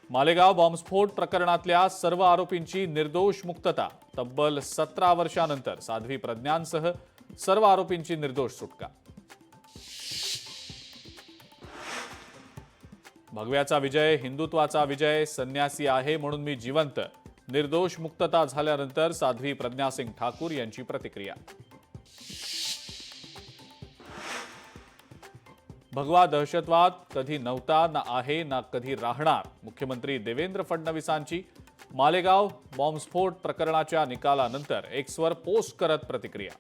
मालेगाव बॉम्बस्फोट प्रकरणातल्या सर्व आरोपींची निर्दोष मुक्तता। तब्बल 17 वर्षांनंतर साध्वी प्रज्ञांसह सर्व आरोपींची निर्दोष सुटका। भगव्याचा विजय, हिंदुत्वाचा विजय, संन्यासी आहे म्हणून मी जिवंत। निर्दोष मुक्तता झाल्यानंतर साध्वी प्रज्ञा सिंग ठाकूर यांची प्रतिक्रिया। भगवा दहशतवाद कधी नव्हता, ना आहे, ना कधी राहणार। मुख्यमंत्री देवेंद्र फडणवीसांची मालेगाव बॉम्बस्फोट प्रकरणाच्या निकालानंतर एक्सवर पोस्ट करत प्रतिक्रिया।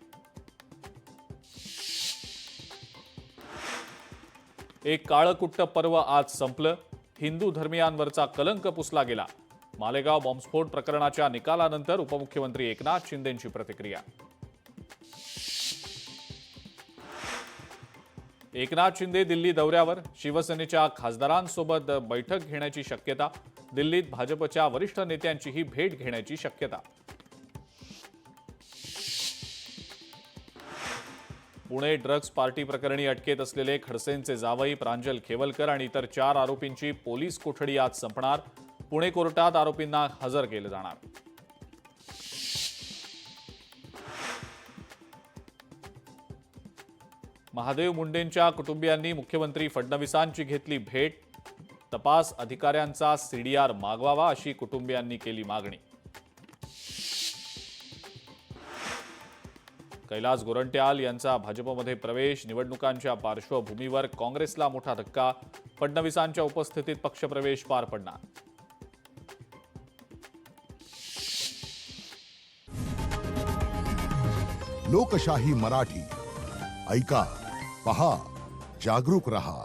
एक काळकुट्ट पर्व आज संपलं, हिंदू धर्मियांवरचा कलंक पुसला गेला। मालेगाव बॉम्बस्फोट प्रकरणाच्या निकालानंतर उपमुख्यमंत्री एकनाथ शिंदेंची प्रतिक्रिया। एकनाथ शिंदे दिल्ली दौऱ्यावर, शिवसेनेच्या खासदारांसोबत बैठक घेण्याची शक्यता। दिल्लीत भाजपच्या वरिष्ठ नेत्यांचीही भेट घेण्याची शक्यता। पुणे ड्रग्ज पार्टी प्रकरणी अटकेत असलेले खडसेंचे जावई प्रांजल खेवलकर आणि इतर 4 आरोपींची पोलीस कोठडी आज संपणार। पुणे कोर्टात आरोपींना हजर केलं जाणार। महादेव मुंडेंच्या कुटुंबियांनी मुख्यमंत्री फडणवीसांची घेतली भेट। तपास अधिकाऱ्यांचा सीडीआर मागवावा अशी कुटुंबियांनी केली मागणी। कैलास गोरंट्याल यांचा भाजपमध्ये प्रवेश, निवडणुकांच्या पार्श्वभूमीवर काँग्रेसला मोठा धक्का। फडणवीसांच्या उपस्थितीत पक्षप्रवेश पार पडणार। लोकशाही मराठी ऐका, पहा, जागरूक रहा।